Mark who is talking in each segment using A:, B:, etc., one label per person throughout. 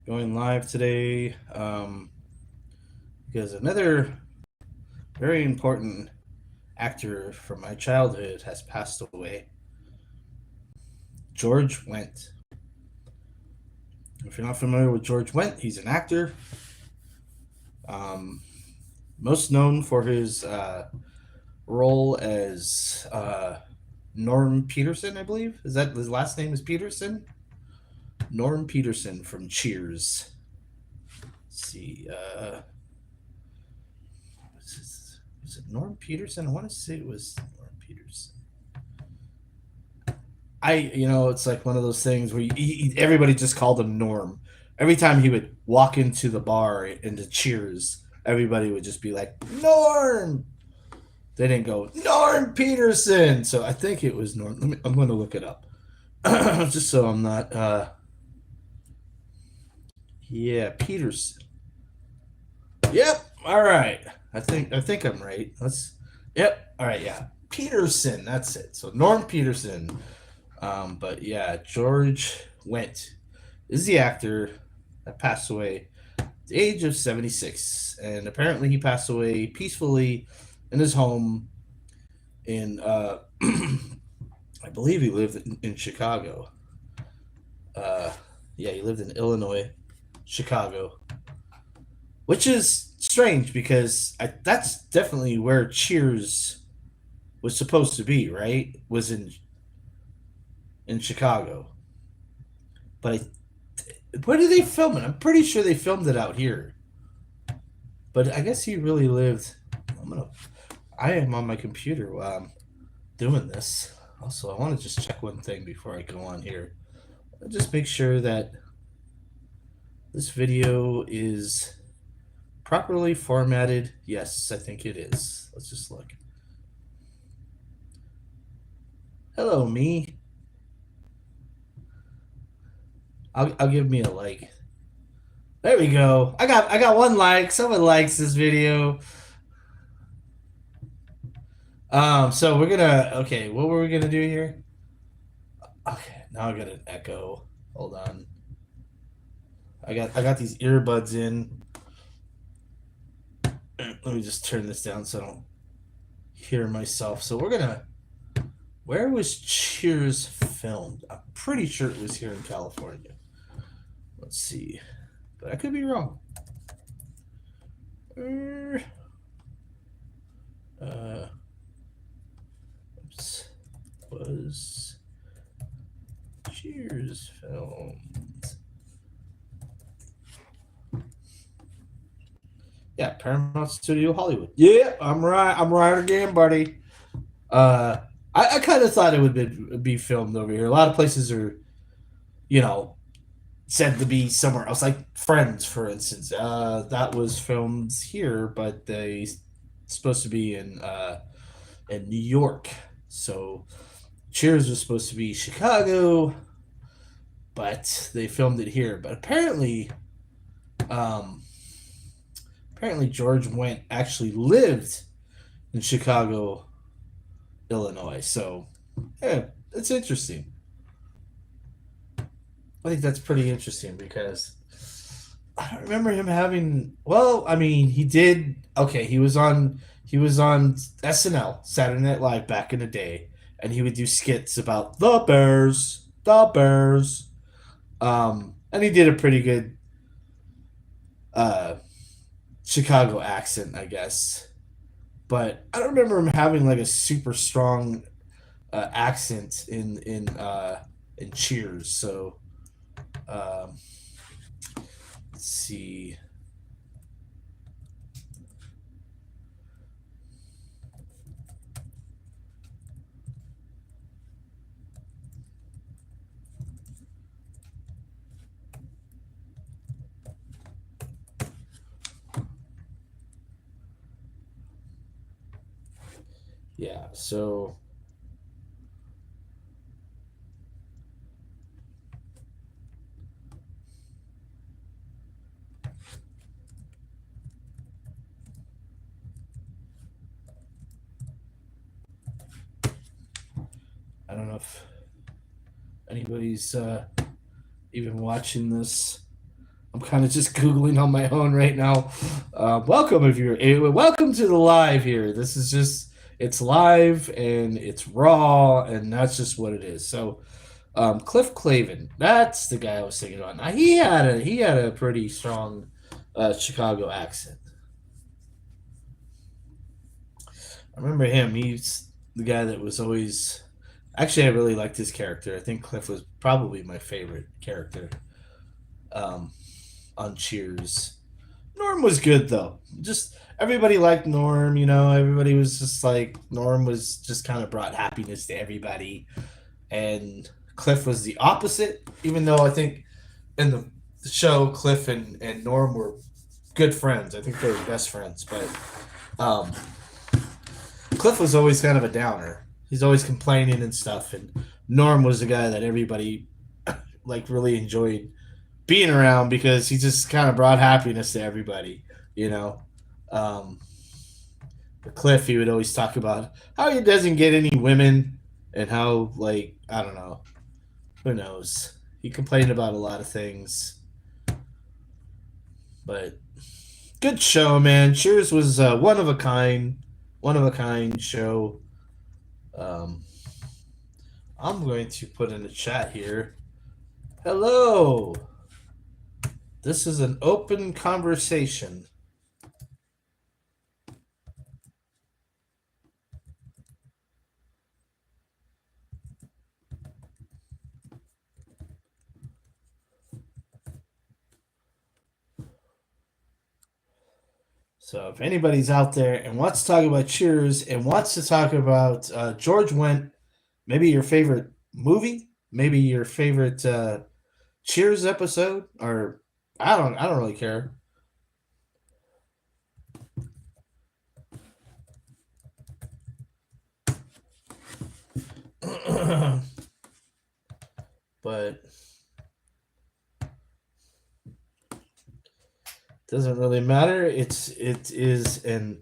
A: going live today because another very important actor from my childhood has passed away. George Wendt. If you're not familiar with George Wendt, he's an actor, um, most known for his role as Norm Peterson, I believe. Is that his last name is Peterson? Norm Peterson from Cheers. Let's see. Was it Norm Peterson? I want to say it was Norm Peterson. It's like one of those things where everybody just called him Norm. Every time he would walk into the bar into Cheers, everybody would just be like, Norm! They didn't go, Norm Peterson! So I think it was Norm. I'm going to look it up. Just so I'm not. Yeah, Peterson. Yep. All right. I think I'm right. Let's. Yep. All right. Yeah. Peterson. That's it. So Norm Peterson. But yeah, George Wendt is the actor that passed away at the age of 76. And apparently he passed away peacefully in his home in, I believe he lived in Chicago. Uh, yeah, he lived in Illinois, Chicago, which is strange because that's definitely where Cheers was supposed to be, right? Was in Chicago. But where did they film it? I'm pretty sure they filmed it out here. But I guess he really lived. I'm gonna. I am on my computer while I'm doing this. Also, I want to just check one thing before I go on here. I'll just make sure that this video is properly formatted. Yes, I think it is. Let's just look. Hello, me. I'll give me a like. There we go. I got one like. Someone likes this video. So we're gonna okay, what were we gonna do here? Okay, now I got an echo. Hold on. I got these earbuds in. Let me just turn this down so I don't hear myself. So we're gonna where was Cheers filmed? I'm pretty sure it was here in California. Let's see. But I could be wrong. Uh, oops. Was Cheers filmed? Yeah, Paramount Studio Hollywood. Yeah, I'm right. I'm right again, buddy. Uh, I kind of thought it would be filmed over here. A lot of places are, you know, said to be somewhere else, like Friends, for instance. That was filmed here, but they supposed to be in New York. So Cheers was supposed to be Chicago, but they filmed it here. But um, apparently George Wendt actually lived in Chicago, Illinois. So yeah, it's interesting. I think that's pretty interesting because I don't remember him having. Well, I mean, he did. Okay, he was on SNL, Saturday Night Live, back in the day, and he would do skits about the Bears, the Bears. And he did a pretty good uh, Chicago accent, I guess. But I don't remember him having like a super strong accent in Cheers. So um, let's see. Yeah, so I don't know if anybody's even watching this. I'm kind of just googling on my own right now. Welcome if you're welcome to the live here. This is just it's live and it's raw and that's just what it is. So Cliff Clavin, that's the guy I was thinking about. Now he had a pretty strong Chicago accent. I remember him. He's the guy that was always. Actually, I really liked his character. I think Cliff was probably my favorite character um, on Cheers. Norm was good though. Just everybody liked Norm. Everybody was just like Norm was just kind of brought happiness to everybody, and Cliff was the opposite. Even though I think in the show, Cliff and Norm were good friends. I think they were best friends, but um, Cliff was always kind of a downer. He's always complaining and stuff, and Norm was the guy that everybody like really enjoyed being around because he just kind of brought happiness to everybody, you know. Um, but Cliff, he would always talk about how he doesn't get any women and how like I don't know, who knows. He complained about a lot of things, but good show, man. Cheers was one of a kind show. Um, I'm going to put in the chat here. Hello. This is an open conversation. So if anybody's out there and wants to talk about Cheers and wants to talk about George Wendt, maybe your favorite movie, maybe your favorite Cheers episode, or I don't really care. But doesn't really matter. It is an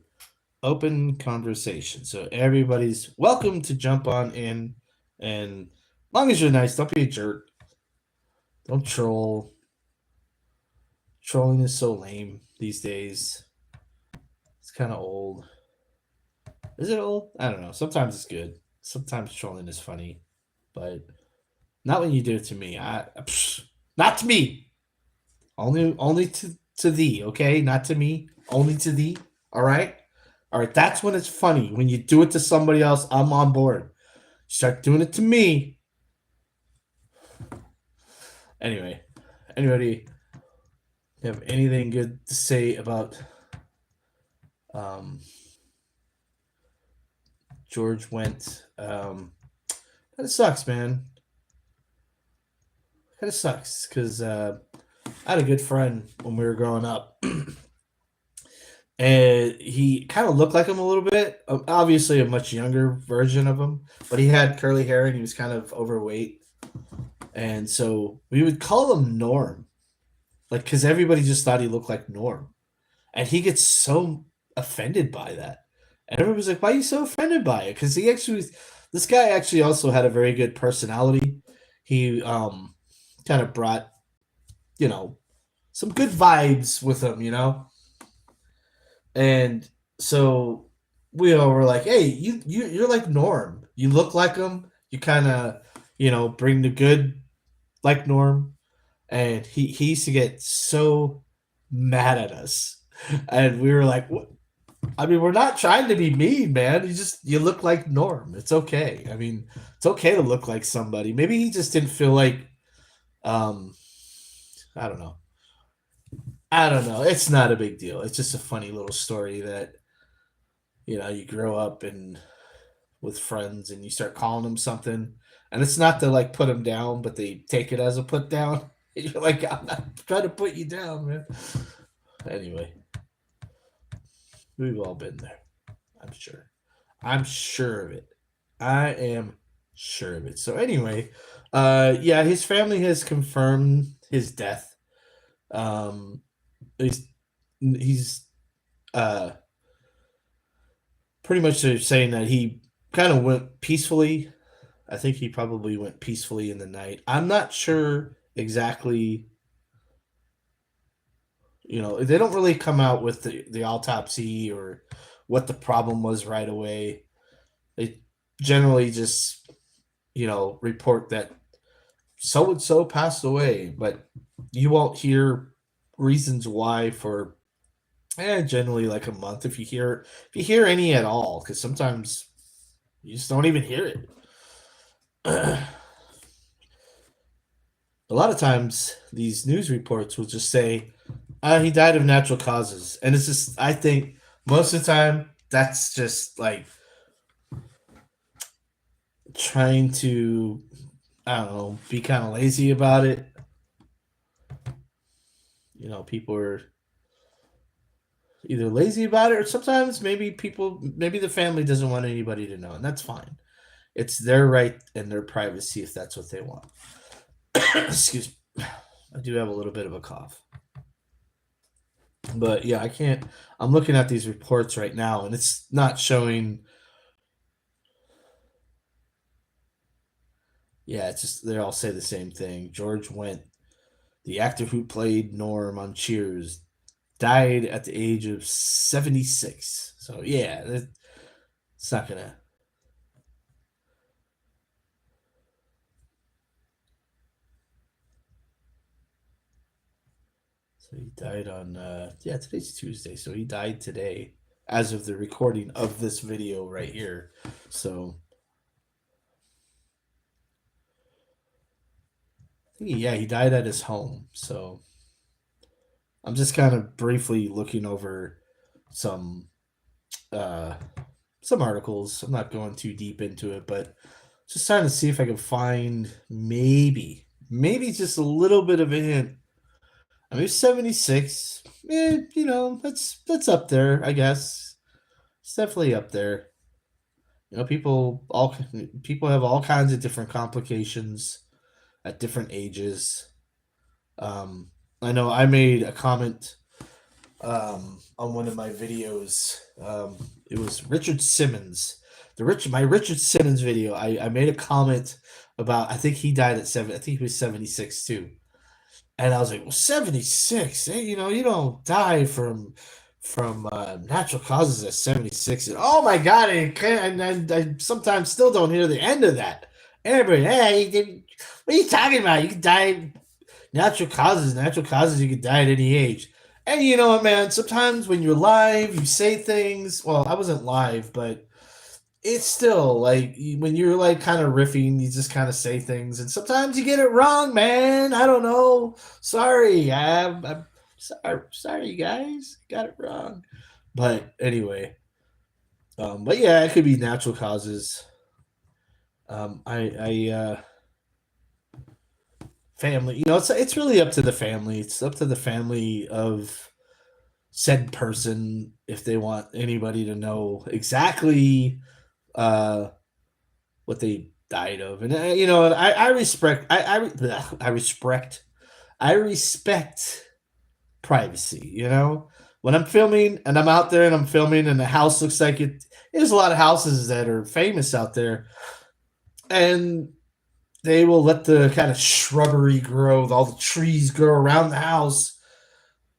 A: open conversation, so everybody's welcome to jump on in, and as long as you're nice, don't be a jerk. Don't troll. Trolling is so lame these days. It's kind of old. Is it old? I don't know. Sometimes it's good. Sometimes trolling is funny, but not when you do it to me. Not to me. Only to thee. Okay, not to me. Only to thee. All right. All right. That's when it's funny. When you do it to somebody else, I'm on board. Start doing it to me. Anyway, anybody have anything good to say about um, George Wendt? Kind of sucks, man. Kind of sucks because I had a good friend when we were growing up, and he kind of looked like him a little bit. Obviously, a much younger version of him, but he had curly hair and he was kind of overweight, and so we would call him Norm, like because everybody just thought he looked like Norm, and he gets so offended by that, and everybody's like, "Why are you so offended by it?" Because this guy actually also had a very good personality. He kind of brought you know some good vibes with him, and so we all were like, "Hey, you're like Norm. You look like him. You kind of bring the good like Norm." And he used to get so mad at us, and we were like, "What?" I mean, we're not trying to be mean, man. You look like Norm. It's okay. I mean, it's okay to look like somebody. Maybe he just didn't feel like um I don't know. I don't know. It's not a big deal. It's just a funny little story that you grow up and with friends and you start calling them something, and it's not to like put them down, but they take it as a put down. And you're like, I'm not trying to put you down, man. Anyway, we've all been there. I'm sure. I'm sure of it. I am sure of it. So anyway, yeah, his family has confirmed his death. Um, he's uh pretty much they're saying that he kind of went peacefully. I think he probably went peacefully in the night. I'm not sure exactly They don't really come out with the autopsy or what the problem was right away. They generally just, report that so and so passed away, but you won't hear reasons why for generally like a month if you hear any at all, because sometimes you just don't even hear it. A lot of times these news reports will just say he died of natural causes, and it's just I think most of the time that's just like trying to, I don't know, be kind of lazy about it. People are either lazy about it, or sometimes maybe the family doesn't want anybody to know, and that's fine. It's their right and their privacy if that's what they want. Excuse me. I do have a little bit of a cough. But yeah, I can't. I'm looking at these reports right now, and it's not showing. Yeah, it's just they all say the same thing. George Wendt, the actor who played Norm on Cheers, died at the age of 76. So yeah, it's not gonna. So he died on today's Tuesday, so he died today as of the recording of this video right here. So yeah, he died at his home. So I'm just kind of briefly looking over some uh some articles. I'm not going too deep into it, but just trying to see if I can find maybe just a little bit of a hint. I mean, 76. That's up there, I guess. It's definitely up there. People have all kinds of different complications at different ages. Um, I know I made a comment on one of my videos. It was Richard Simmons, my Richard Simmons video. I made a comment about, I think he died at seven. I think he was 76 too. And I was like, well, 76. You don't die from natural causes at 76. And oh my god, I sometimes still don't hear the end of that. Everybody, hey, what are you talking about? You can die natural causes, you could die at any age. And you know what, man, sometimes when you're live you say things. Well, I wasn't live, but it's still like when you're like kind of riffing, you just kind of say things, and sometimes you get it wrong, man. I don't know. Sorry, I'm sorry, guys, got it wrong. But anyway, but yeah, it could be natural causes. I family. It's really up to the family. It's up to the family of said person if they want anybody to know exactly uh, what they died of. And I respect. I respect privacy. When I'm filming and I'm out there and I'm filming and the house looks like it. There's a lot of houses that are famous out there, and they will let the kind of shrubbery grow, all the trees grow around the house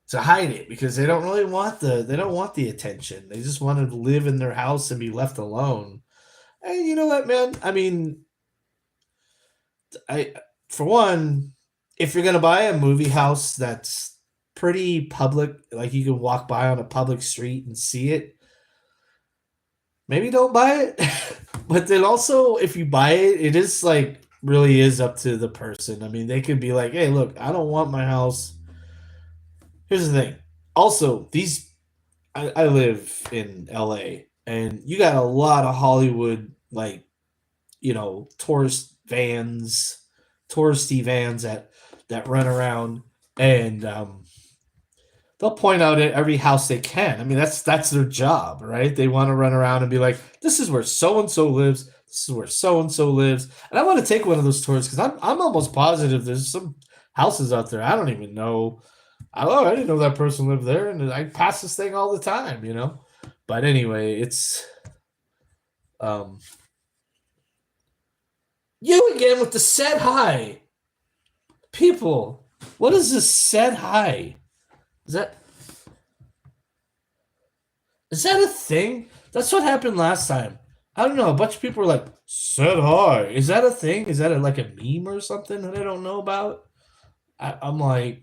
A: to hide it, because they don't want the attention. They just want to live in their house and be left alone. And you know what, man? I mean, I for one, if you're gonna buy a movie house that's pretty public, like you can walk by on a public street and see it, maybe don't buy it. But then also, if you buy it, it is like really is up to the person. I mean, they could be like, "Hey, look, I don't want my house." Here's the thing. Also, I live in LA, and you got a lot of Hollywood, like, touristy vans that run around, and they'll point out at every house they can. I mean, that's their job, right? They want to run around and be like, "This is where so and so lives. This is where so and so lives." And I want to take one of those tours, because I'm almost positive there's some houses out there I don't even know. I didn't know that person lived there, and I pass this thing all the time. But anyway, it's um you again with the set high. People, what is this set high? Is that is that a thing? That's what happened last time. I don't know. A bunch of people were like, "Said hi." Is that a thing? Is that like a meme or something that I don't know about? I'm like,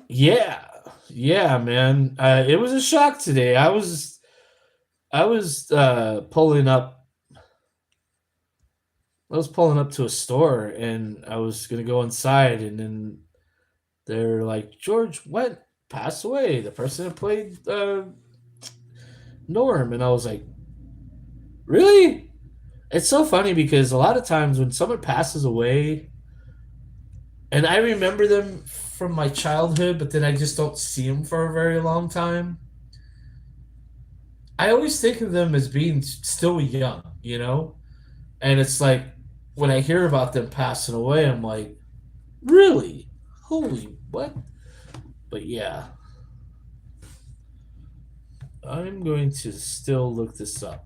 A: yeah, yeah, man. It was a shock today. I was pulling up. I was pulling up to a store and I was gonna go inside, and then they're like, George Wendt passed away. The person that played Norm, and I was like, really? It's so funny because a lot of times when someone passes away, and I remember them from my childhood, but then I just don't see them for a very long time. I always think of them as being still young, you know? And it's like when I hear about them passing away, I'm like, really? Holy what? But yeah, I'm going to still look this up.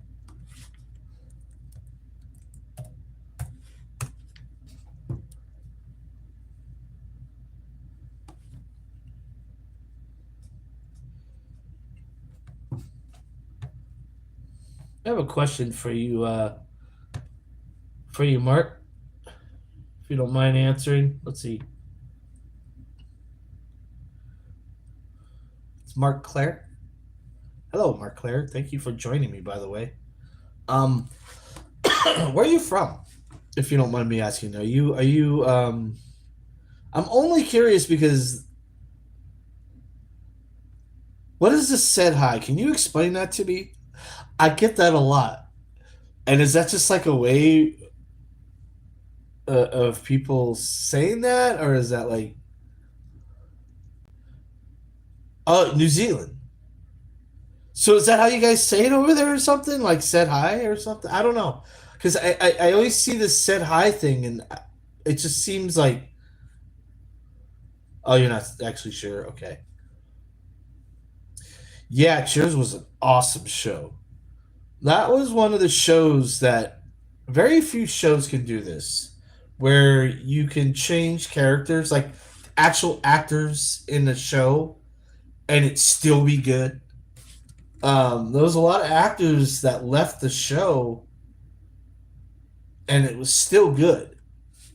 A: I have a question for you, Mark. If you don't mind answering, let's see. It's Mark Claire. Hello, Mark Claire. Thank you for joining me. By the way, um, where are you from? If you don't mind me asking, are you? I'm only curious because what is this said hi? Can you explain that to me? I get that a lot, and is that just like a way of people saying that, or is that like, oh, New Zealand? So is that how you guys say it over there, or something like said hi or something? I don't know, because I always see this said hi thing, and it just seems like, oh, you're not actually sure. Okay, yeah, Cheers was an awesome show. That was one of the shows that very few shows can do this, where you can change characters, like actual actors in the show, and it still be good. There was a lot of actors that left the show, and it was still good.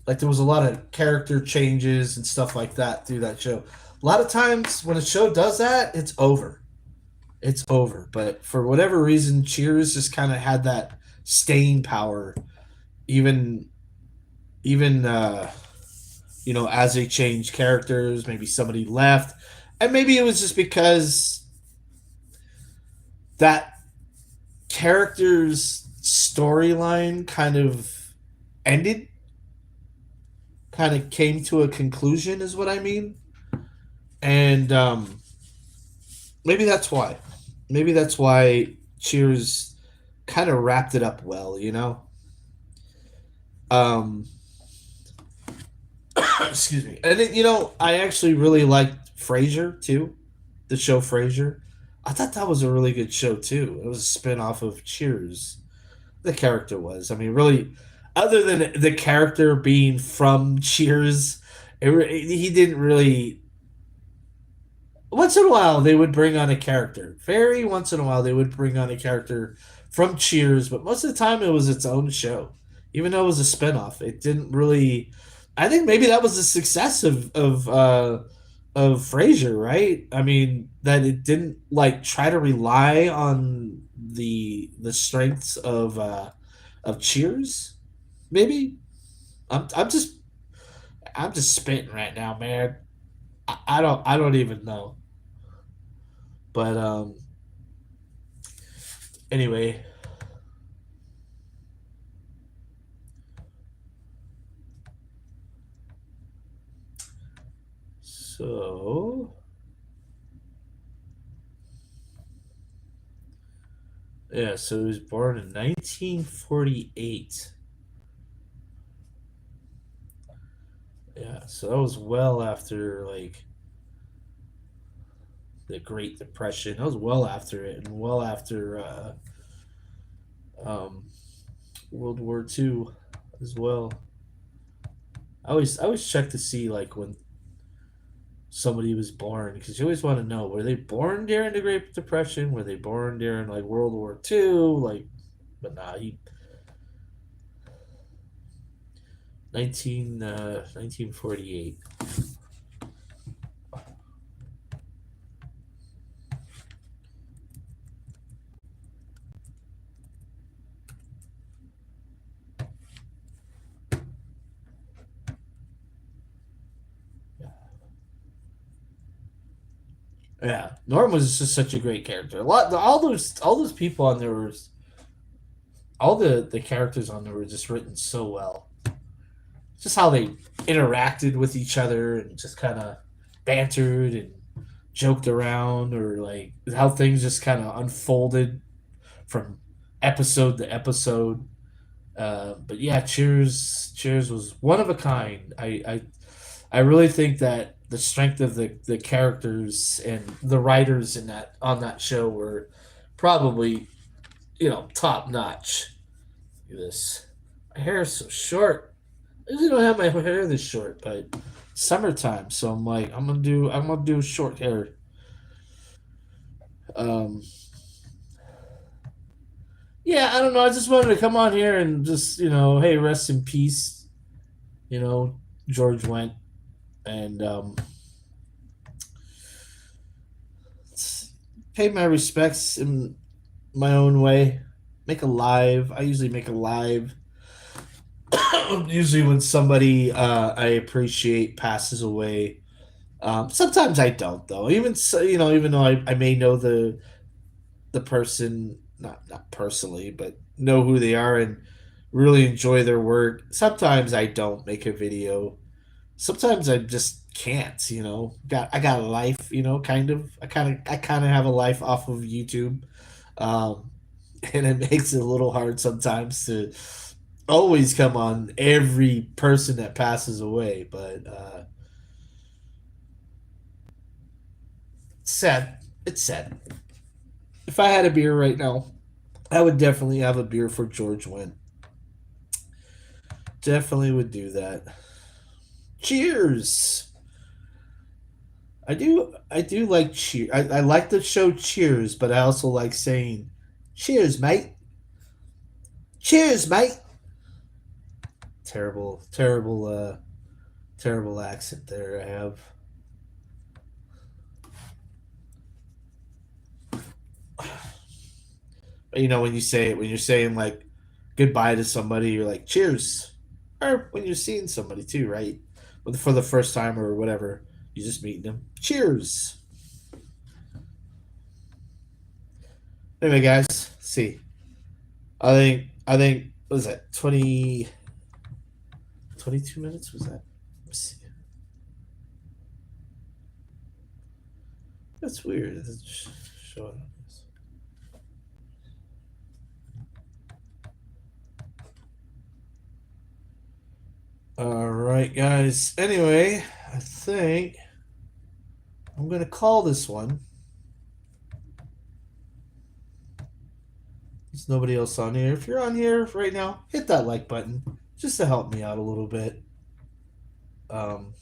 A: Like there was a lot of character changes and stuff like that through that show. A lot of times when a show does that, it's over. It's over. But for whatever reason, Cheers just kind of had that staying power, even even as they changed characters. Maybe somebody left, and maybe it was just because that character's storyline ended, kind of came to a conclusion, is what I mean. And maybe that's why. Maybe that's why Cheers kind of wrapped it up well, you know? Um, excuse me. And I actually really liked Frasier too, the show Frasier. I thought that was a really good show too. It was a spin off of Cheers. The character was. I mean, really, other than the character being from Cheers, he didn't really. Once in a while, they would bring on a character. Very once in a while, they would bring on a character from Cheers, but most of the time, it was its own show. Even though it was a spinoff, it didn't really. I think maybe that was the success of Frasier, right? I mean, that it didn't like try to rely on the strengths of Cheers. Maybe I'm just spitting right now, man. I don't even know. But anyway, so yeah, so he was born in 1948. Yeah, so that was well after like the Great Depression. I was well after it, and well after um, World War II as well. I always check to see like when somebody was born because you always want to know, were they born during the Great Depression? Were they born during like World War II? Like, but nah, he 1948. Yeah, Norm was just such a great character. All those people on there was all the characters on there were just written so well. Just how they interacted with each other and just kind of bantered and joked around, or like how things just kind of unfolded from episode to episode. But yeah, Cheers was one of a kind. I really think that the strength of the characters and the writers in that on that show were probably top notch. Look at this. My hair is so short. I usually don't have my hair this short, but summertime, so I'm like I'm gonna do short hair. Um, yeah, I don't know. I just wanted to come on here and just hey, rest in peace. You know, George Wendt, and pay my respects in my own way. Make a live. I usually make a live. Usually when somebody I appreciate passes away. Sometimes I don't though. Even so, even though I may know the person, not personally, but know who they are and really enjoy their work. Sometimes I don't make a video. Sometimes I just can't. I got a life. Kind of. I kind of have a life off of YouTube, um, and it makes it a little hard sometimes to always come on every person that passes away. But sad. It's sad. If I had a beer right now, I would definitely have a beer for George Wendt. Definitely would do that. Cheers. I do like cheer. I like the show Cheers, but I also like saying, "Cheers, mate. Cheers, mate." Terrible, terrible, terrible accent there. I have. When you say it, when you're saying like goodbye to somebody, you're like, "Cheers," or when you're seeing somebody too, right? For the first time or whatever, you just meeting them. Cheers. Anyway, guys, see. I think what was that 22 minutes was that? Let's see. That's weird. It's showing on this. All right, guys. Anyway, I think I'm gonna call this one. There's nobody else on here. If you're on here right now, hit that like button just to help me out a little bit. Um,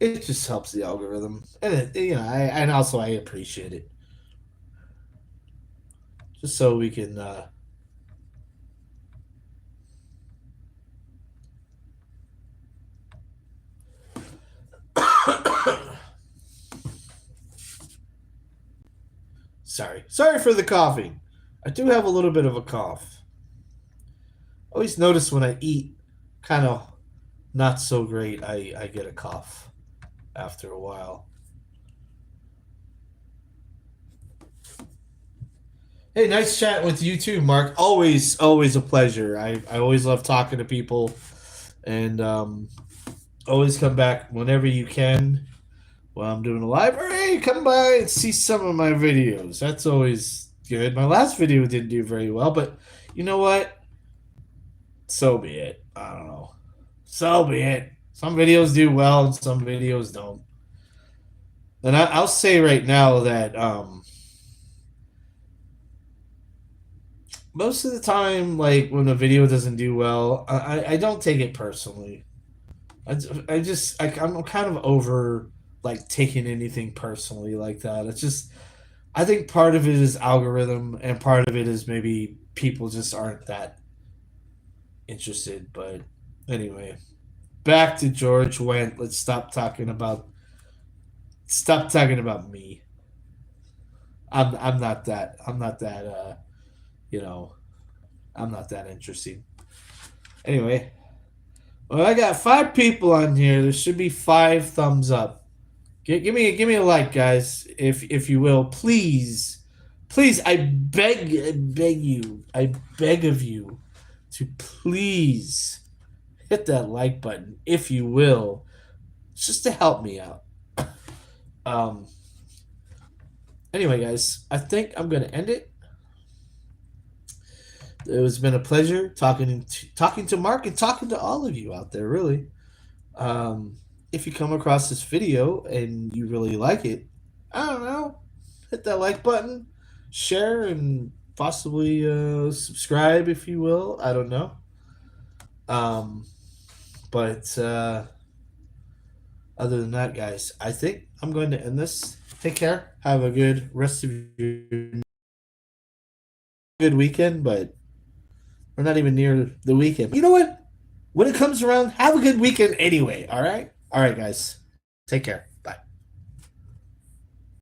A: it just helps the algorithm, and and also I appreciate it, just so we can. Sorry for the coughing. I do have a little bit of a cough. I always notice when I eat, kind of not so great. I get a cough after a while. Hey, nice chatting with you too, Mark. Always a pleasure. I always love talking to people, and always come back whenever you can while I'm doing a live. Or hey, come by and see some of my videos. That's always good. My last video didn't do very well, but you know what? So be it. I don't know. So be it. Some videos do well and some videos don't. And I'll say right now that most of the time, like when a video doesn't do well, I don't take it personally. I'm kind of over like taking anything personally like that. It's just I think part of it is algorithm and part of it is maybe people just aren't that interested. But anyway, back to George Wendt. Let's stop talking about me. I'm not that you know I'm not that interesting. Anyway, well I got 5 people on here. There should be 5 thumbs up. Give me a like, guys, if you will, please, please. I beg you, I beg of you, to please hit that like button, if you will, just to help me out. Um. Anyway, guys, I think I'm gonna end it. It has been a pleasure talking to Mark and talking to all of you out there. Really. Um, if you come across this video and you really like it, I don't know, hit that like button, share, and possibly subscribe if you will. I don't know. Um, but other than that, guys, I think I'm going to end this. Take care. Have a good rest of your good weekend, but we're not even near the weekend. You know what? When it comes around, have a good weekend anyway. All right? All right, guys. Take care.